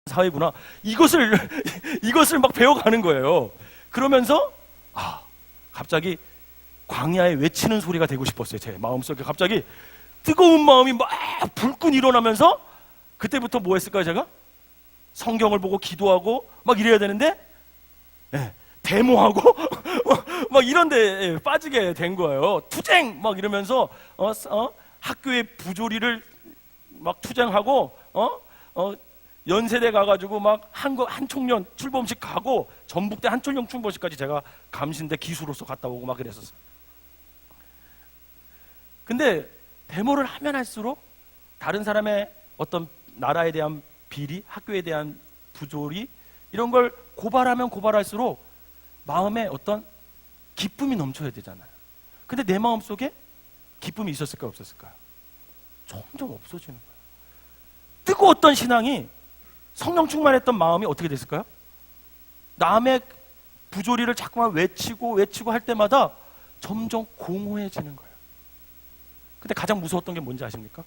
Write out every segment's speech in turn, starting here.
사회구나. 이것을 이것을 막 배워가는 거예요. 그러면서 갑자기 광야에 외치는 소리가 되고 싶었어요. 제 마음속에 갑자기 뜨거운 마음이 막 불끈 일어나면서, 그때부터 뭐 했을까요? 제가 성경을 보고 기도하고 막 이래야 되는데, 데모하고 막 이런 데 빠지게 된 거예요. 투쟁 막 이러면서 학교의 부조리를 막 투쟁하고 연세대 가가지고 막 한총련 출범식 가고, 전북대 한총련 출범식까지 제가 감신대 기수로서 갔다 오고 막 그랬었어요. 근데 데모를 하면 할수록 다른 사람의 어떤 나라에 대한 비리, 학교에 대한 부조리, 이런 걸 고발하면 고발할수록 마음에 어떤 기쁨이 넘쳐야 되잖아요. 근데 내 마음속에 기쁨이 있었을까요, 없었을까요? 점점 없어지는 거예요. 뜨거웠던 신앙이, 성령 충만했던 마음이 어떻게 됐을까요? 남의 부조리를 자꾸만 외치고 할 때마다 점점 공허해지는 거예요. 근데 가장 무서웠던 게 뭔지 아십니까?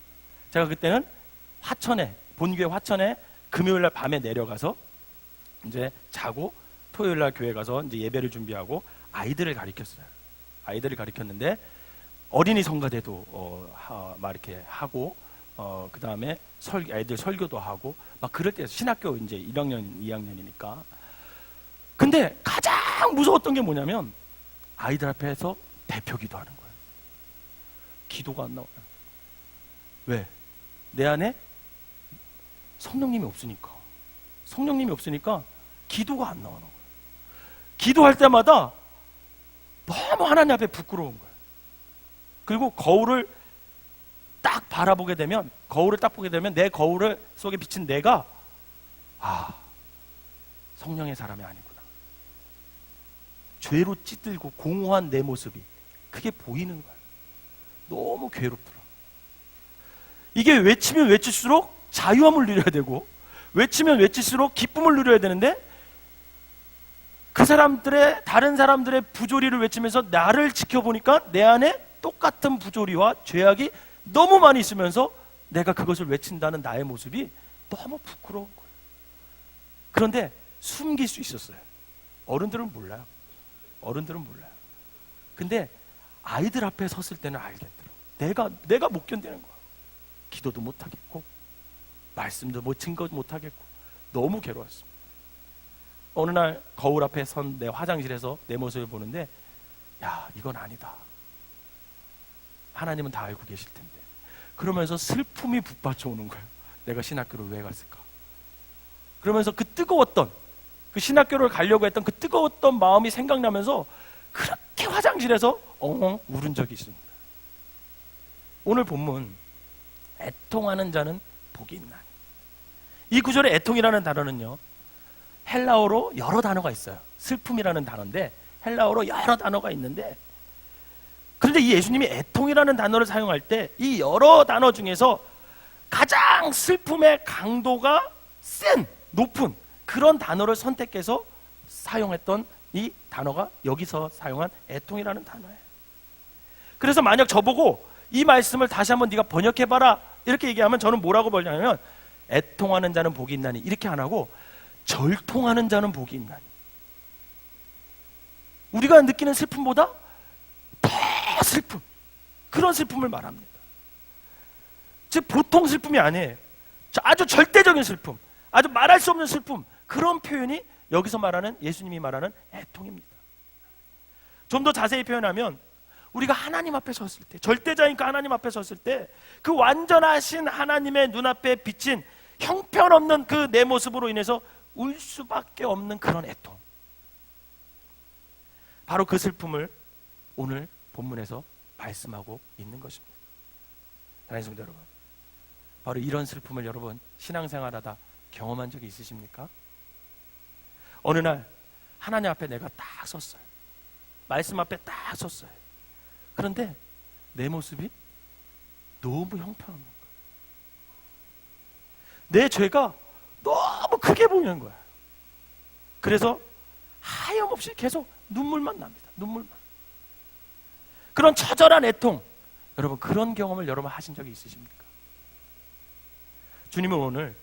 제가 그때는 본교회 화천에 금요일 날 밤에 내려가서 이제 자고, 토요일 날 교회 가서 이제 예배를 준비하고 아이들을 가르쳤어요. 아이들을 가르쳤는데 어린이 성가대도 막 이렇게 하고, 그 다음에 아이들 설교도 하고 막 그럴 때, 신학교 이제 1학년, 2학년이니까. 근데 가장 무서웠던 게 뭐냐면 아이들 앞에서 대표 기도하는 거예요. 기도가 안 나와요. 왜? 내 안에 성령님이 없으니까 기도가 안 나오는 거예요. 기도할 때마다 너무 하나님 앞에 부끄러운 거예요. 그리고 거울을 딱 보게 되면 내 거울 속에 비친 내가 성령의 사람이 아니구나. 죄로 찌들고 공허한 내 모습이 그게 보이는 거예요. 너무 괴롭더라. 이게 외치면 외칠수록 자유함을 누려야 되고, 외치면 외칠수록 기쁨을 누려야 되는데, 다른 사람들의 부조리를 외치면서 나를 지켜보니까 내 안에 똑같은 부조리와 죄악이 너무 많이 있으면서 내가 그것을 외친다는 나의 모습이 너무 부끄러운 거예요. 그런데 숨길 수 있었어요. 어른들은 몰라요. 근데 아이들 앞에 섰을 때는 알겠더라고요. 내가 못 견디는 거야. 기도도 못 하겠고, 말씀도 증거 못 하겠고, 너무 괴로웠습니다. 어느 날 거울 앞에 선 내 화장실에서 내 모습을 보는데, 이건 아니다. 하나님은 다 알고 계실 텐데. 그러면서 슬픔이 북받쳐 오는 거예요. 내가 신학교를 왜 갔을까? 그러면서 그 신학교를 가려고 했던 그 뜨거웠던 마음이 생각나면서 그렇게 화장실에서 엉엉 울은 적이 있습니다. 오늘 본문, 애통하는 자는 복이 있나니. 이 구절의 애통이라는 단어는요, 헬라어로 여러 단어가 있어요. 슬픔이라는 단어인데 헬라어로 여러 단어가 있는데, 그런데 이 예수님이 애통이라는 단어를 사용할 때 이 여러 단어 중에서 가장 슬픔의 강도가 높은 그런 단어를 선택해서 사용했던 이 단어가 여기서 사용한 애통이라는 단어예요. 그래서 만약 저보고 이 말씀을 다시 한번 네가 번역해봐라 이렇게 얘기하면 저는 뭐라고 번역하냐면, 애통하는 자는 복이 있나니 이렇게 안 하고 절통하는 자는 복이 있나니. 우리가 느끼는 슬픔보다 더 슬픔, 그런 슬픔을 말합니다. 즉 보통 슬픔이 아니에요. 아주 절대적인 슬픔, 아주 말할 수 없는 슬픔, 그런 표현이 여기서 말하는, 예수님이 말하는 애통입니다. 좀 더 자세히 표현하면, 우리가 하나님 앞에 섰을 때, 절대자니까 하나님 앞에 섰을 때 그 완전하신 하나님의 눈앞에 비친 형편없는 그 내 모습으로 인해서 울 수밖에 없는 그런 애통, 바로 그 슬픔을 오늘 본문에서 말씀하고 있는 것입니다. 사랑하는 성도 여러분, 바로 이런 슬픔을 여러분 신앙생활하다 경험한 적이 있으십니까? 어느 날 하나님 앞에 내가 딱 섰어요. 말씀 앞에 딱 섰어요. 그런데 내 모습이 너무 형편없는 거예요. 내 죄가 너무 크게 보이는 거야. 그래서 하염없이 계속 눈물만 납니다. 눈물만. 그런 처절한 애통, 여러분 그런 경험을 여러분 하신 적이 있으십니까? 주님은 오늘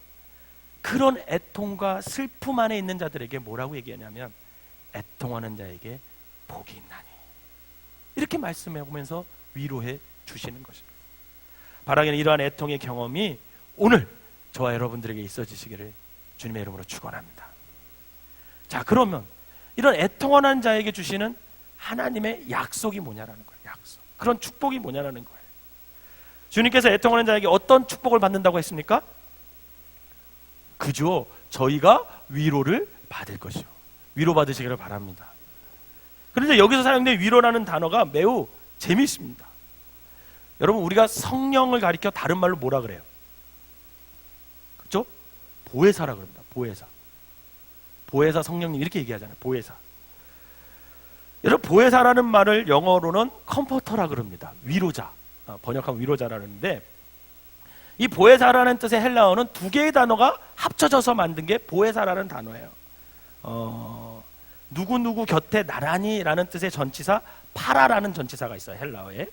그런 애통과 슬픔 안에 있는 자들에게 뭐라고 얘기하냐면 애통하는 자에게 복이 있나니, 이렇게 말씀해 오면서 위로해 주시는 것입니다. 바라기는 이러한 애통의 경험이 오늘 저와 여러분들에게 있어지시기를 주님의 이름으로 축원합니다. 자, 그러면 이런 애통하는 자에게 주시는 하나님의 약속이 뭐냐라는 거예요. 약속. 그런 축복이 뭐냐라는 거예요. 주님께서 애통하는 자에게 어떤 축복을 받는다고 했습니까? 그죠. 저희가 위로를 받을 것이요. 위로 받으시기를 바랍니다. 그런데 여기서 사용된 위로라는 단어가 매우 재미있습니다. 여러분, 우리가 성령을 가리켜 다른 말로 뭐라 그래요? 그렇죠? 보혜사라 그럽니다. 보혜사. 보혜사 성령님 이렇게 얘기하잖아요. 보혜사. 여러분, 보혜사라는 말을 영어로는 컴포터라 그럽니다. 위로자. 번역하면 위로자라는데, 이 보혜사라는 뜻의 헬라어는 두 개의 단어가 합쳐져서 만든 게 보혜사라는 단어예요. 누구누구 곁에 나란히 라는 뜻의 전치사 파라라는 전치사가 있어요. 헬라어에.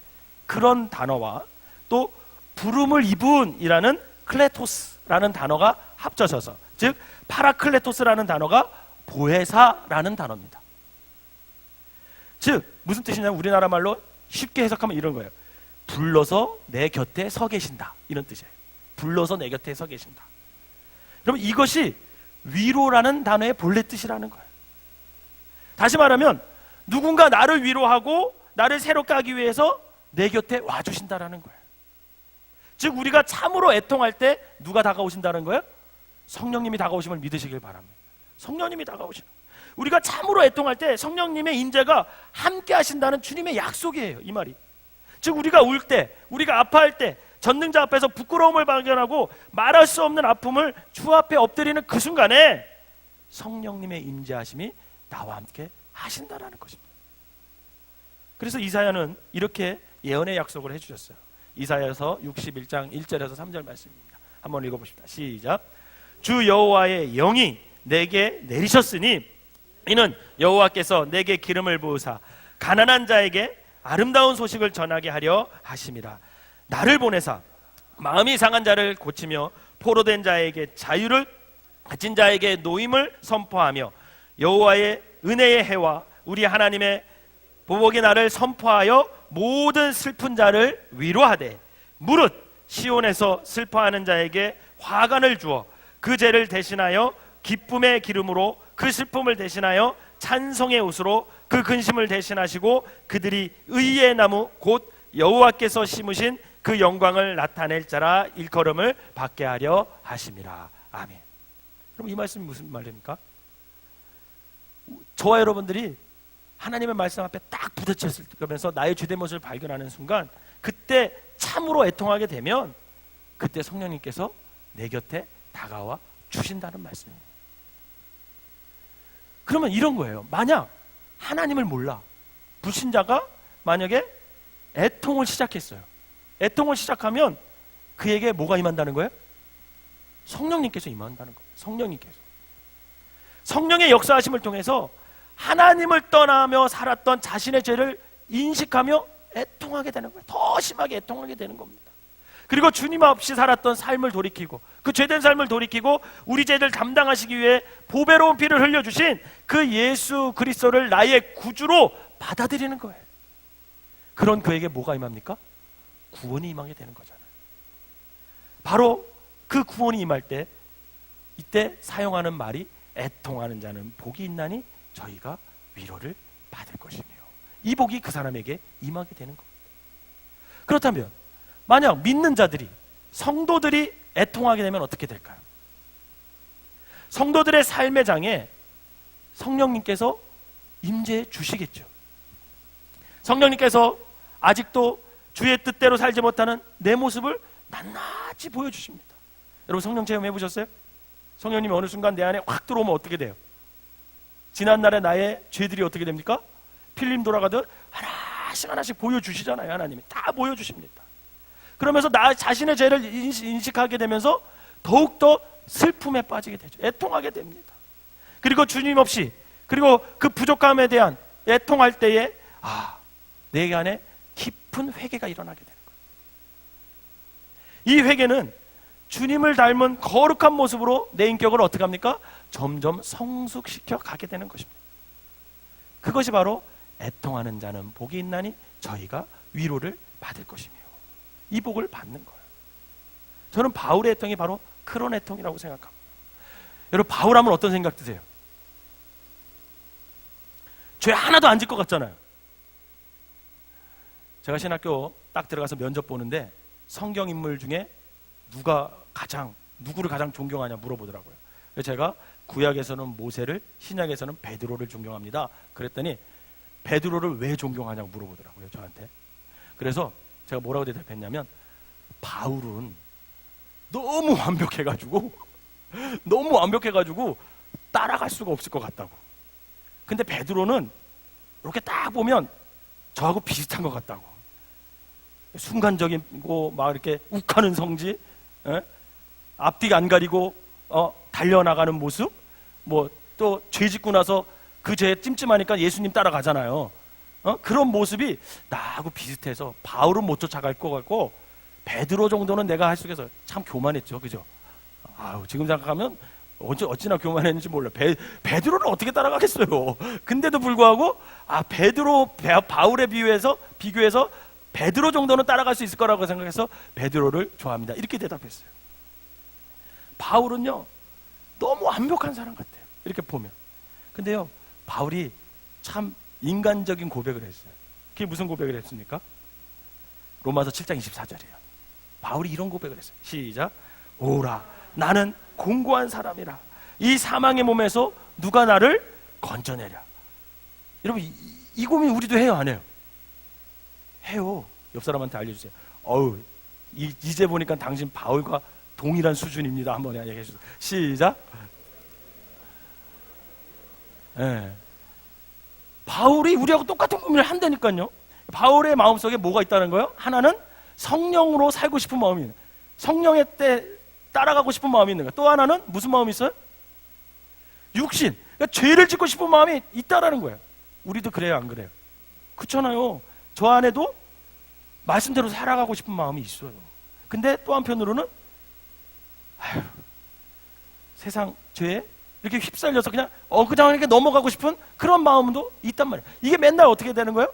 그런 단어와 또 부름을 입은 이라는 클레토스라는 단어가 합쳐져서, 즉 파라클레토스라는 단어가 보혜사라는 단어입니다. 즉 무슨 뜻이냐면 우리나라 말로 쉽게 해석하면 이런 거예요. 불러서 내 곁에 서 계신다, 이런 뜻이에요. 불러서 내 곁에 서 계신다. 그럼 이것이 위로라는 단어의 본래 뜻이라는 거예요. 다시 말하면 누군가 나를 위로하고 나를 새롭게 하기 위해서 내 곁에 와주신다라는 거예요. 즉 우리가 참으로 애통할 때 누가 다가오신다는 거예요? 성령님이 다가오심을 믿으시길 바랍니다. 성령님이 다가오시는 거예요. 우리가 참으로 애통할 때 성령님의 인재가 함께 하신다는 주님의 약속이에요, 이 말이. 즉 우리가 울 때, 우리가 아파할 때, 전능자 앞에서 부끄러움을 발견하고 말할 수 없는 아픔을 주 앞에 엎드리는 그 순간에 성령님의 임재하심이 나와 함께 하신다라는 것입니다. 그래서 이사야는 이렇게 예언의 약속을 해주셨어요. 이사야서 61장 1절에서 3절 말씀입니다. 한번 읽어보십시다. 시작. 주 여호와의 영이 내게 내리셨으니 이는 여호와께서 내게 기름을 부으사 가난한 자에게 아름다운 소식을 전하게 하려 하심이라. 나를 보내사 마음이 상한 자를 고치며 포로된 자에게 자유를, 갇힌 자에게 노임을 선포하며 여호와의 은혜의 해와 우리 하나님의 보복의 날을 선포하여 모든 슬픈 자를 위로하되 무릇 시온에서 슬퍼하는 자에게 화관을 주어 그 죄를 대신하여 기쁨의 기름으로 그 슬픔을 대신하여 찬송의 옷으로 그 근심을 대신하시고 그들이 의의 나무 곧 여호와께서 심으신 그 영광을 나타낼 자라 일컬음을 받게 하려 하심이라. 아멘. 그럼 이 말씀이 무슨 말입니까? 저와 여러분들이 하나님의 말씀 앞에 딱 부딪혔으면서 나의 주된 모습을 발견하는 순간, 그때 참으로 애통하게 되면 그때 성령님께서 내 곁에 다가와 주신다는 말씀입니다. 그러면 이런 거예요. 만약 하나님을 몰라 불신자가 만약에 애통을 시작했어요. 애통을 시작하면 그에게 뭐가 임한다는 거예요? 성령님께서 임한다는 거예요. 성령의 역사하심을 통해서 하나님을 떠나며 살았던 자신의 죄를 인식하며 애통하게 되는 거예요. 더 심하게 애통하게 되는 겁니다. 그리고 주님 없이 살았던 삶을 돌이키고 그 죄된 삶을 돌이키고 우리 죄를 담당하시기 위해 보배로운 피를 흘려주신 그 예수 그리스도를 나의 구주로 받아들이는 거예요. 그런 그에게 뭐가 임합니까? 구원이 임하게 되는 거잖아요. 바로 그 구원이 임할 때 이때 사용하는 말이 애통하는 자는 복이 있나니 저희가 위로를 받을 것이며, 이 복이 그 사람에게 임하게 되는 겁니다. 그렇다면 만약 믿는 자들이, 성도들이 애통하게 되면 어떻게 될까요? 성도들의 삶의 장에 성령님께서 임재해 주시겠죠. 성령님께서 아직도 주의 뜻대로 살지 못하는 내 모습을 낱낱이 보여주십니다. 여러분 성령 체험해 보셨어요? 성령님이 어느 순간 내 안에 확 들어오면 어떻게 돼요? 지난날의 나의 죄들이 어떻게 됩니까? 필름 돌아가듯 하나씩 보여주시잖아요. 하나님이 다 보여주십니다. 그러면서 나 자신의 죄를 인식하게 되면서 더욱더 슬픔에 빠지게 되죠. 애통하게 됩니다. 그리고 주님 없이, 그리고 그 부족함에 대한 애통할 때에 내 안에 깊은 회개가 일어나게 되는 거예요. 이 회개는 주님을 닮은 거룩한 모습으로 내 인격을 어떻게 합니까? 점점 성숙시켜 가게 되는 것입니다. 그것이 바로 애통하는 자는 복이 있나니 저희가 위로를 받을 것이며, 이 복을 받는 거예요. 저는 바울의 애통이 바로 그런 애통이라고 생각합니다. 여러분, 바울하면 어떤 생각 드세요? 죄 하나도 안 질 것 같잖아요. 제가 신학교 딱 들어가서 면접 보는데 성경 인물 중에 누구를 가장 존경하냐 물어보더라고요. 그래서 제가 구약에서는 모세를, 신약에서는 베드로를 존경합니다. 그랬더니 베드로를 왜 존경하냐고 물어보더라고요, 저한테. 그래서 제가 뭐라고 대답했냐면, 바울은 너무 완벽해가지고 따라갈 수가 없을 것 같다고. 근데 베드로는 이렇게 딱 보면 저하고 비슷한 것 같다고. 순간적이고 막 이렇게 욱하는 성지, 앞뒤가 안 가리고 달려나가는 모습, 뭐 또 죄 짓고 나서 그 죄에 찜찜하니까 예수님 따라가잖아요. 그런 모습이 나하고 비슷해서 바울은 못 쫓아갈 것 같고, 베드로 정도는 내가 할 수 있어서. 참 교만했죠, 그죠? 지금 생각하면 어찌나 교만했는지 몰라. 베드로를 어떻게 따라가겠어요? 근데도 불구하고 바울에 비교해서 베드로 정도는 따라갈 수 있을 거라고 생각해서 베드로를 좋아합니다. 이렇게 대답했어요. 바울은요, 너무 완벽한 사람 같아요, 이렇게 보면. 근데요, 바울이 참 인간적인 고백을 했어요. 그게 무슨 고백을 했습니까? 로마서 7장 24절이에요. 바울이 이런 고백을 했어요. 시작. 오라, 나는 공고한 사람이라. 이 사망의 몸에서 누가 나를 건져내랴. 여러분, 이 고민 우리도 해요, 안 해요? 해요. 옆 사람한테 알려주세요. 이제 보니까 당신 바울과 동일한 수준입니다. 한번 얘기해 주세요. 시작. 바울이 우리하고 똑같은 고민을 한다니까요. 바울의 마음속에 뭐가 있다는 거예요? 하나는 성령으로 살고 싶은 마음이 있는, 성령의 때 따라가고 싶은 마음이 있는 거예요. 또 하나는 무슨 마음이 있어요? 육신, 그러니까 죄를 짓고 싶은 마음이 있다라는 거예요. 우리도 그래요, 안 그래요? 그렇잖아요. 저 안에도 말씀대로 살아가고 싶은 마음이 있어요. 근데 또 한편으로는 세상 죄에 이렇게 휩쓸려서 그냥 어그장하게 넘어가고 싶은 그런 마음도 있단 말이에요. 이게 맨날 어떻게 되는 거예요?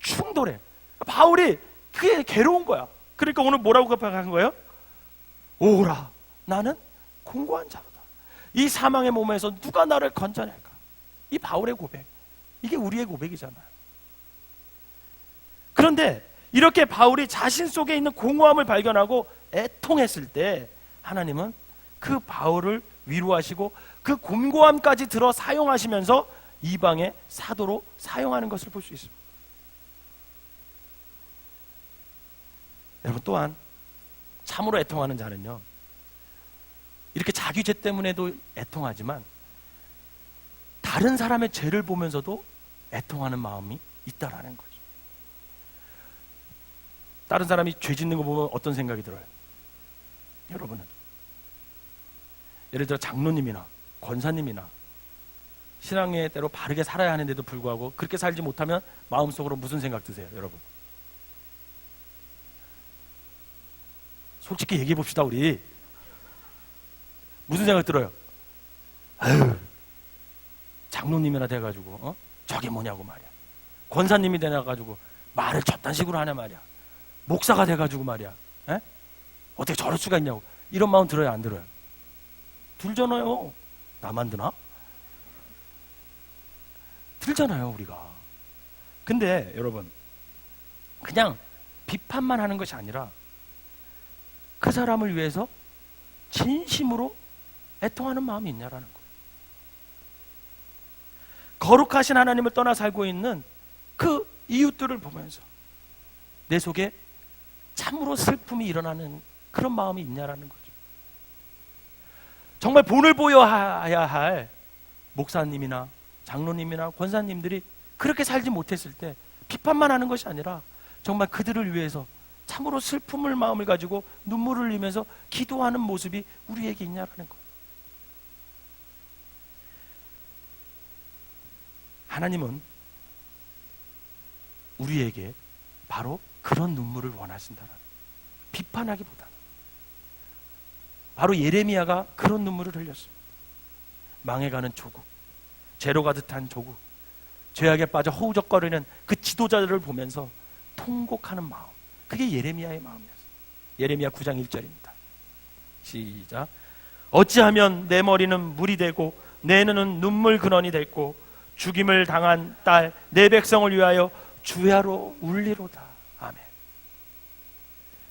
충돌해. 바울이 그게 괴로운 거야. 그러니까 오늘 뭐라고 고백한 거예요? 오라, 나는 공고한 자로다. 이 사망의 몸에서 누가 나를 건져낼까? 이 바울의 고백, 이게 우리의 고백이잖아요. 그런데 이렇게 바울이 자신 속에 있는 공허함을 발견하고 애통했을 때 하나님은 그 바울을 위로하시고 그 곤고함까지 들어 사용하시면서 이방의 사도로 사용하는 것을 볼 수 있습니다. 여러분, 또한 참으로 애통하는 자는요, 이렇게 자기 죄 때문에도 애통하지만 다른 사람의 죄를 보면서도 애통하는 마음이 있다라는 거죠. 다른 사람이 죄 짓는 거 보면 어떤 생각이 들어요? 여러분은 예를 들어 장로님이나 권사님이나 신앙의 대로 바르게 살아야 하는데도 불구하고 그렇게 살지 못하면 마음속으로 무슨 생각 드세요, 여러분? 솔직히 얘기해 봅시다. 우리 무슨 생각 들어요? 아유, 장로님이나 돼가지고 저게 뭐냐고 말이야. 권사님이 돼가지고 말을 저딴 식으로 하냐 말이야. 목사가 돼가지고 말이야. 어떻게 저럴 수가 있냐고. 이런 마음 들어요, 안 들어요? 들잖아요. 나만 드나? 들잖아요, 우리가. 근데 여러분, 그냥 비판만 하는 것이 아니라 그 사람을 위해서 진심으로 애통하는 마음이 있냐라는 거예요. 거룩하신 하나님을 떠나 살고 있는 그 이웃들을 보면서 내 속에 참으로 슬픔이 일어나는 그런 마음이 있냐라는 거죠. 정말 본을 보여야 할 목사님이나 장로님이나 권사님들이 그렇게 살지 못했을 때 비판만 하는 것이 아니라 정말 그들을 위해서 참으로 슬픔을 마음을 가지고 눈물을 흘리면서 기도하는 모습이 우리에게 있냐라는 거예요. 하나님은 우리에게 바로 그런 눈물을 원하신다는, 비판하기보다 바로 예레미야가 그런 눈물을 흘렸습니다. 망해가는 조국, 죄로 가득한 조국, 죄악에 빠져 허우적거리는 그 지도자들을 보면서 통곡하는 마음, 그게 예레미야의 마음이었어요. 예레미야 9장 1절입니다. 시작. 어찌하면 내 머리는 물이 되고 내 눈은 눈물 근원이 됐고 죽임을 당한 딸 내 백성을 위하여 주야로 울리로다. 아멘.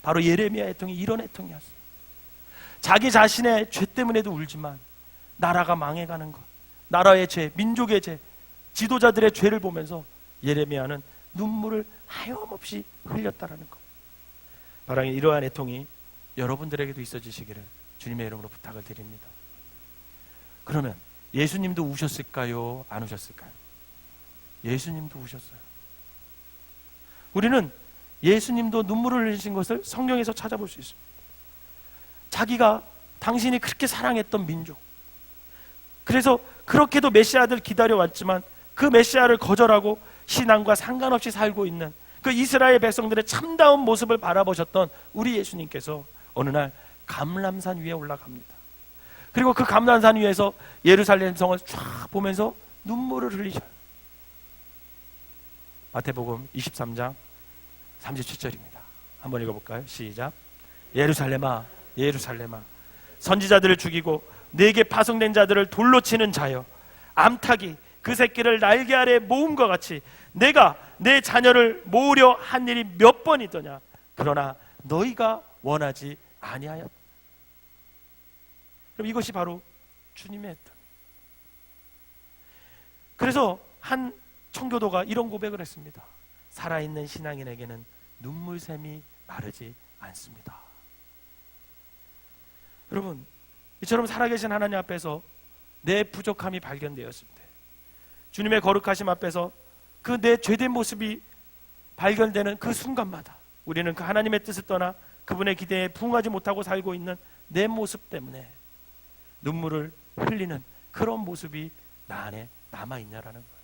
바로 예레미야 애통이 이런 애통이었어요. 자기 자신의 죄 때문에도 울지만 나라가 망해가는 것, 나라의 죄, 민족의 죄, 지도자들의 죄를 보면서 예레미야는 눈물을 하염없이 흘렸다라는 것. 바로 이러한 애통이 여러분들에게도 있어지시기를 주님의 이름으로 부탁을 드립니다. 그러면 예수님도 우셨을까요? 안 우셨을까요? 예수님도 우셨어요. 우리는 예수님도 눈물을 흘리신 것을 성경에서 찾아볼 수 있습니다. 자기가 당신이 그렇게 사랑했던 민족, 그래서 그렇게도 메시아를 기다려왔지만 그 메시아를 거절하고 신앙과 상관없이 살고 있는 그 이스라엘 백성들의 참다운 모습을 바라보셨던 우리 예수님께서 어느 날 감람산 위에 올라갑니다. 그리고 그 감람산 위에서 예루살렘 성을 쫙 보면서 눈물을 흘리셔요. 마태복음 23장 37절입니다. 한번 읽어볼까요? 시작. 예루살렘아 예루살렘아 선지자들을 죽이고 내게 파송된 자들을 돌로 치는 자여, 암탉이 그 새끼를 날개 아래 모음과 같이 내가 내 자녀를 모으려 한 일이 몇 번이더냐. 그러나 너희가 원하지 아니하였다. 그럼 이것이 바로 주님의 애통. 그래서 한 청교도가 이런 고백을 했습니다. 살아있는 신앙인에게는 눈물샘이 마르지 않습니다. 여러분, 이처럼 살아계신 하나님 앞에서 내 부족함이 발견되었을 때, 주님의 거룩하심 앞에서 그 내 죄된 모습이 발견되는 그 순간마다 우리는 그 하나님의 뜻을 떠나 그분의 기대에 부응하지 못하고 살고 있는 내 모습 때문에 눈물을 흘리는 그런 모습이 나 안에 남아있냐라는 거예요.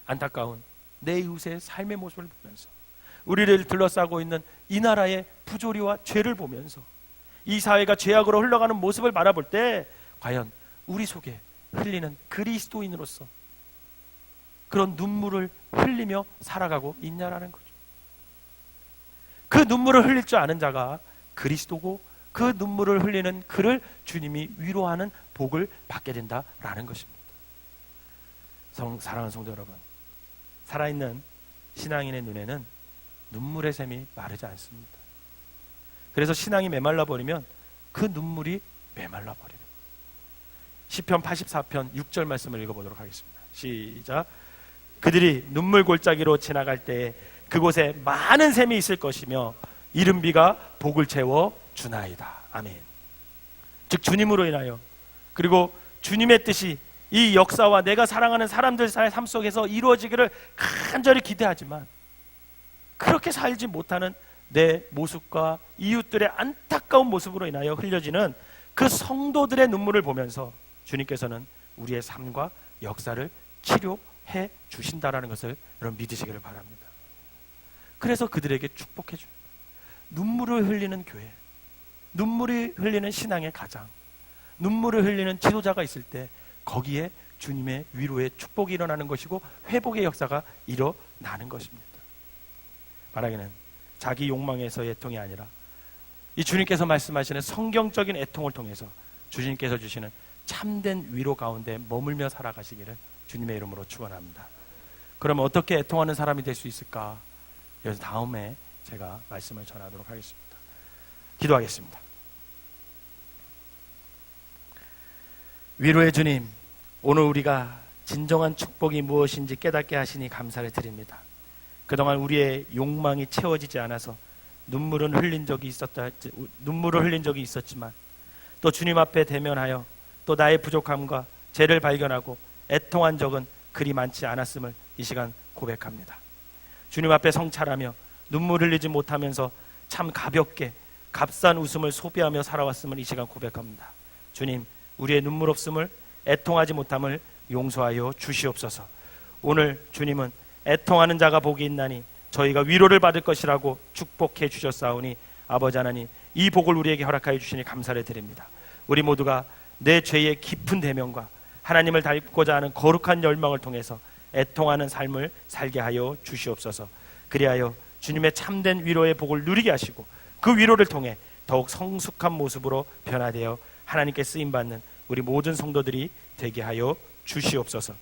안타까운 내 이웃의 삶의 모습을 보면서, 우리를 둘러싸고 있는 이 나라의 부조리와 죄를 보면서, 이 사회가 죄악으로 흘러가는 모습을 바라볼 때 과연 우리 속에 흘리는 그리스도인으로서 그런 눈물을 흘리며 살아가고 있냐라는 거죠. 그 눈물을 흘릴 줄 아는 자가 그리스도고, 그 눈물을 흘리는 그를 주님이 위로하는 복을 받게 된다라는 것입니다. 사랑하는 성도 여러분, 살아있는 신앙인의 눈에는 눈물의 샘이 마르지 않습니다. 그래서 신앙이 메말라 버리면 그 눈물이 메말라 버리는, 시편 84편 6절 말씀을 읽어보도록 하겠습니다. 시작. 그들이 눈물 골짜기로 지나갈 때에 그곳에 많은 샘이 있을 것이며 이른 비가 복을 채워 주나이다. 아멘. 즉 주님으로 인하여, 그리고 주님의 뜻이 이 역사와 내가 사랑하는 사람들 삶 속에서 이루어지기를 간절히 기대하지만 그렇게 살지 못하는 내 모습과 이웃들의 안타까운 모습으로 인하여 흘려지는 그 성도들의 눈물을 보면서 주님께서는 우리의 삶과 역사를 치료해 주신다라는 것을 여러분 믿으시기를 바랍니다. 그래서 그들에게 축복해 줍니다. 눈물을 흘리는 교회, 눈물이 흘리는 신앙의 가장, 눈물을 흘리는 지도자가 있을 때 거기에 주님의 위로의 축복이 일어나는 것이고 회복의 역사가 일어나는 것입니다. 바라기는 자기 욕망에서의 애통이 아니라 이 주님께서 말씀하시는 성경적인 애통을 통해서 주님께서 주시는 참된 위로 가운데 머물며 살아가시기를 주님의 이름으로 축원합니다. 그러면 어떻게 애통하는 사람이 될 수 있을까? 그래서 다음에 제가 말씀을 전하도록 하겠습니다. 기도하겠습니다. 위로의 주님, 오늘 우리가 진정한 축복이 무엇인지 깨닫게 하시니 감사를 드립니다. 그동안 우리의 욕망이 채워지지 않아서 눈물을 흘린 적이 있었지만 또 주님 앞에 대면하여 또 나의 부족함과 죄를 발견하고 애통한 적은 그리 많지 않았음을 이 시간 고백합니다. 주님 앞에 성찰하며 눈물 흘리지 못하면서 참 가볍게 값싼 웃음을 소비하며 살아왔음을 이 시간 고백합니다. 주님, 우리의 눈물 없음을, 애통하지 못함을 용서하여 주시옵소서. 오늘 주님은 애통하는 자가 복이 있나니 저희가 위로를 받을 것이라고 축복해 주셨사오니 아버지 하나님, 이 복을 우리에게 허락하여 주시니 감사를 드립니다. 우리 모두가 내 죄의 깊은 대면과 하나님을 닮고자 하는 거룩한 열망을 통해서 애통하는 삶을 살게 하여 주시옵소서. 그리하여 주님의 참된 위로의 복을 누리게 하시고 그 위로를 통해 더욱 성숙한 모습으로 변화되어 하나님께 쓰임받는 우리 모든 성도들이 되게 하여 주시옵소서.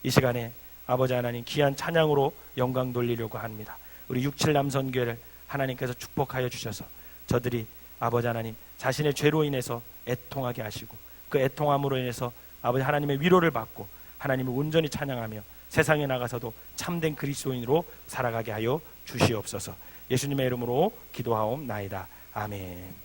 이 시간에 아버지 하나님, 귀한 찬양으로 영광 돌리려고 합니다. 우리 67남선교회를 하나님께서 축복하여 주셔서 저들이 아버지 하나님 자신의 죄로 인해서 애통하게 하시고 그 애통함으로 인해서 아버지 하나님의 위로를 받고 하나님을 온전히 찬양하며 세상에 나가서도 참된 그리스도인으로 살아가게 하여 주시옵소서. 예수님의 이름으로 기도하옵나이다. 아멘.